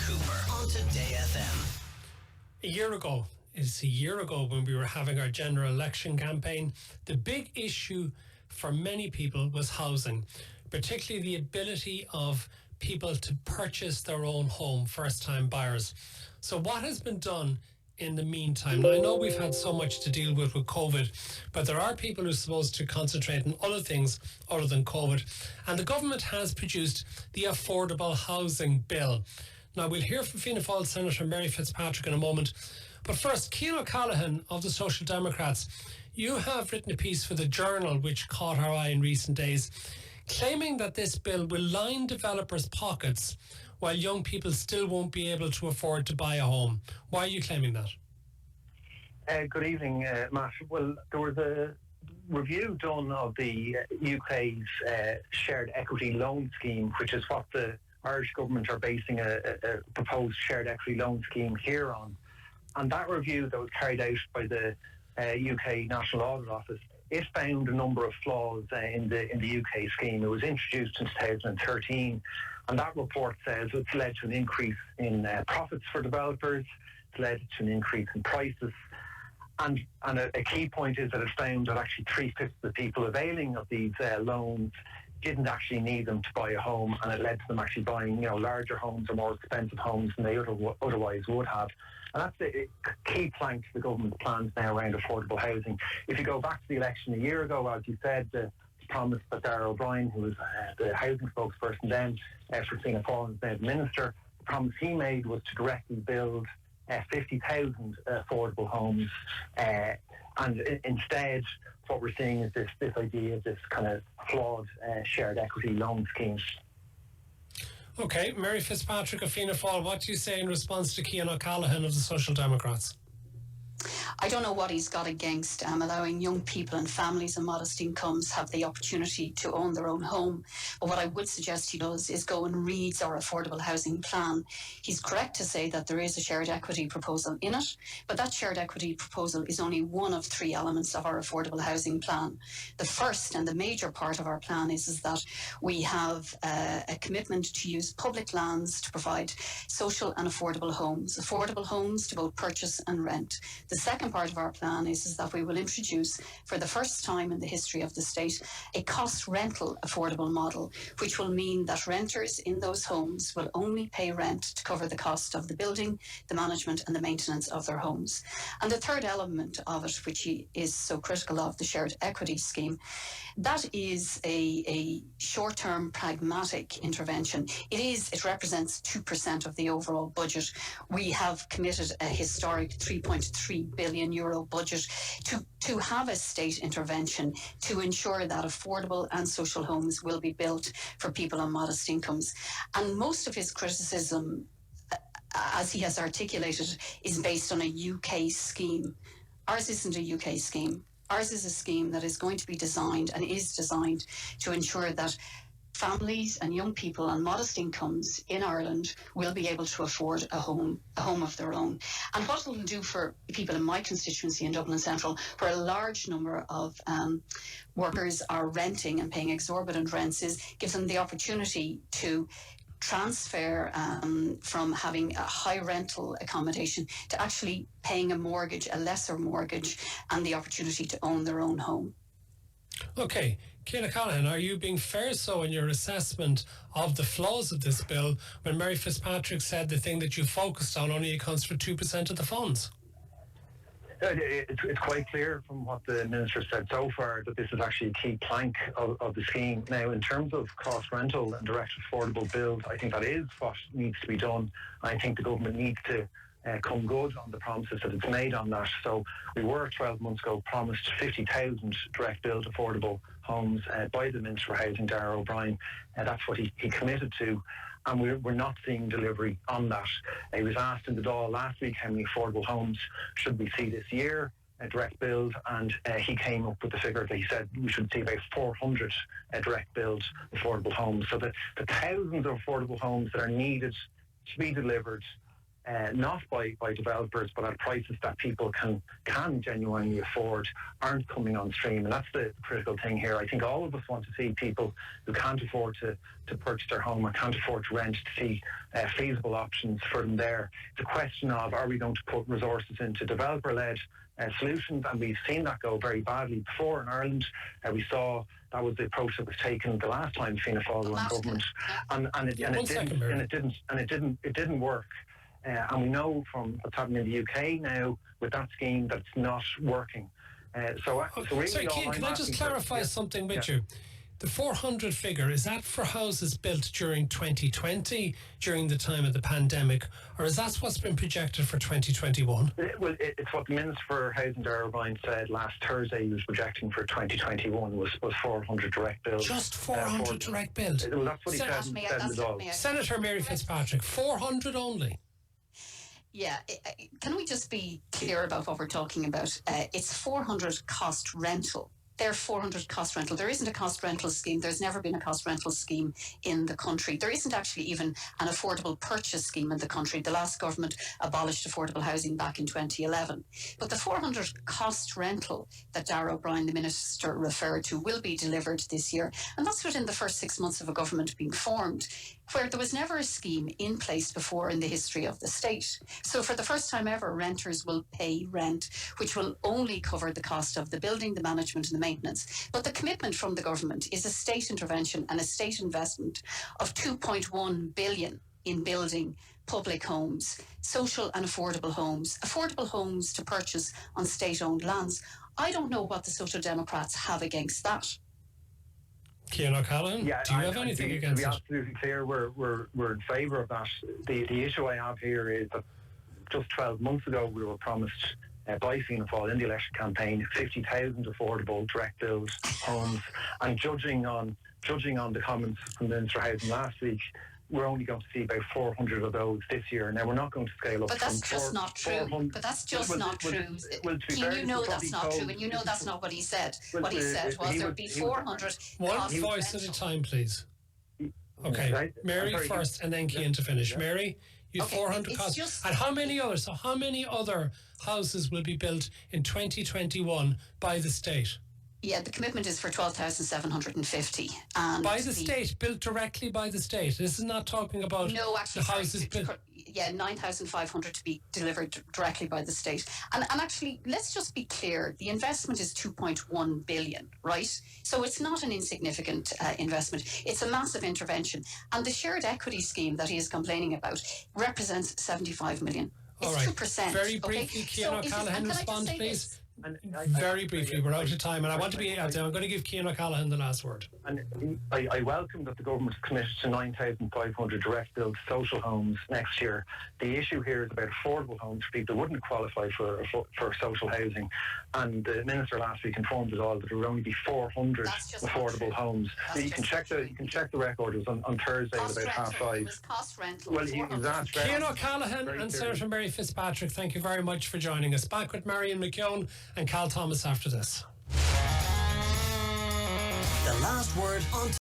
Cooper on Today FM. It's a year ago when we were having our general election campaign. The big issue for many people was housing, particularly the ability of people to purchase their own home, first-time buyers. So what has been done in the meantime? Now, I know we've had so much to deal with COVID, but there are people who are supposed to concentrate on other things other than COVID. And the government has produced the Affordable Housing Bill. Now, we'll hear from Fianna Fáil Senator Mary Fitzpatrick in a moment. But first, Cian O'Callaghan of the Social Democrats, you have written a piece for the Journal which caught our eye in recent days, claiming that this bill will line developers' pockets while young people still won't be able to afford to buy a home. Why are you claiming that? Good evening, Matt. Well, there was a review done of the UK's shared equity loan scheme, which is what the Irish government are basing a proposed shared equity loan scheme here on. And that review that was carried out by the UK National Audit Office, it found a number of flaws in the UK scheme. It was introduced in 2013, and that report says it's led to an increase in profits for developers, it's led to an increase in prices, and a key point is that it found that actually 3/5 of the people availing of these loans didn't actually need them to buy a home, and it led to them actually buying larger homes or more expensive homes than they otherwise would have. And that's the key plank to the government's plans now around affordable housing. If you go back to the election a year ago, as you said, the promise that Darragh O'Brien, who was the housing spokesperson then for Fianna Fáil and now the minister, the promise he made was to directly build 50,000 affordable homes. And instead, what we're seeing is this idea of this kind of flawed shared equity loan scheme. Okay, Mary Fitzpatrick of Fianna Fáil, what do you say in response to Cian O'Callaghan of the Social Democrats? I don't know what he's got against allowing young people and families of modest incomes have the opportunity to own their own home. But what I would suggest he does is go and read our affordable housing plan. He's correct to say that there is a shared equity proposal in it, but that shared equity proposal is only one of 3 elements of our affordable housing plan. The first and the major part of our plan is that we have a commitment to use public lands to provide social and affordable homes to both purchase and rent. The second part of our plan is that we will introduce, for the first time in the history of the state, a cost rental affordable model, which will mean that renters in those homes will only pay rent to cover the cost of the building, the management and the maintenance of their homes. And the third element of it, which he is so critical of, the shared equity scheme, that is a short-term pragmatic intervention. It represents 2% of the overall budget. We have committed a historic €3.3 billion budget to have a state intervention to ensure that affordable and social homes will be built for people on modest incomes. And most of his criticism, as he has articulated, is based on a UK scheme. Ours isn't a UK scheme. Ours is a scheme that is going to be designed and is designed to ensure that families and young people on modest incomes in Ireland will be able to afford a home of their own. And what it will do for people in my constituency in Dublin Central, where a large number of workers are renting and paying exorbitant rents, is gives them the opportunity to transfer from having a high rental accommodation to actually paying a lesser mortgage, and the opportunity to own their own home. Okay, Cian O'Callaghan, are you being fair so in your assessment of the flaws of this bill when Mary Fitzpatrick said the thing that you focused on only accounts for 2% of the funds? It's quite clear from what the Minister said so far that this is actually a key plank of the scheme. Now, in terms of cost rental and direct affordable build, I think that is what needs to be done. I think the government needs to come good on the promises that it's made on that. So we were 12 months ago promised 50,000 direct build affordable homes by the Minister for Housing, Darragh O'Brien. That's what he committed to, and we're not seeing delivery on that. He was asked in the Dáil last week how many affordable homes should we see this year, direct build, and he came up with the figure that he said we should see about 400 direct build affordable homes. So the thousands of affordable homes that are needed to be delivered not by developers, but at prices that people can genuinely afford, aren't coming on stream. And that's the critical thing here. I think all of us want to see people who can't afford to purchase their home or can't afford to rent to see feasible options for them there. It's a question of, are we going to put resources into developer-led solutions? And we've seen that go very badly before in Ireland. We saw that was the approach that was taken the last time Fianna Fáil were in government, and it didn't work. And we know from what's happening in the UK now with that scheme that it's not working. So really, sorry, Cian, can I just clarify something with you? The 400 figure, is that for houses built during 2020, during the time of the pandemic, or is that what's been projected for 2021? It's what the Minister for Housing, Darragh O'Brien, said last Thursday. He was projecting for 2021 was 400 direct builds. Just 400 direct builds? Well, that's what he said. Senator Mary Fitzpatrick, 400 only? Yeah, can we just be clear about what we're talking about? It's 400 cost rental. They're 400 cost rental. There isn't a cost rental scheme. There's never been a cost rental scheme in the country. There isn't actually even an affordable purchase scheme in the country. The last government abolished affordable housing back in 2011. But the 400 cost rental that Darragh O'Brien, the Minister, referred to will be delivered this year. And that's within the first 6 months of a government being formed, where there was never a scheme in place before in the history of the state. So for the first time ever, renters will pay rent, which will only cover the cost of the building, the management and the maintenance. But the commitment from the government is a state intervention and a state investment of 2.1 billion in building public homes, social and affordable homes to purchase on state-owned lands. I don't know what the Social Democrats have against that. Cian O'Callaghan, do you have anything against it? To be absolutely clear, we're in favour of that. The issue I have here is that just 12 months ago we were promised by Fianna Fáil in the election campaign 50,000 affordable direct build homes, and judging on the comments from the Minister of Housing last week, we're only going to see about 400 of those this year. Now, we're not going to scale up. But that's just not true. But that's just not true. You know that's not true, and you know that's not what he said. What he said was there'd be 400. One voice at a time, please. Okay, Right. Mary first, and then Cian to finish. Mary, you have 400 costs. And how many others? So how many other houses will be built in 2021 by the state? Yeah, the commitment is for 12,750. By the state, built directly by the state. This is not talking about the houses built. Yeah, 9,500 to be delivered directly by the state. And actually, let's just be clear, the investment is 2.1 billion, right? So it's not an insignificant investment. It's a massive intervention. And the shared equity scheme that he is complaining about represents 75 million. It's 2%. Very briefly, Cian O'Callaghan, respond, please. Very briefly, we're out of time, and I want to be out there. I'm going to give Cian O'Callaghan the last word. And I welcome that the government is committed to 9,500 direct build social homes next year. The issue here is about affordable homes for people who wouldn't qualify for social housing. And the Minister last week informed us all that there will only be 400 affordable homes. You can check the record. It was on Thursday at about 5:30. It was cost rental. Well, he was asked. Cian O'Callaghan and Senator Mary Fitzpatrick, thank you very much for joining us. Back with Marion McKeown and Cal Thomas after this. The last word on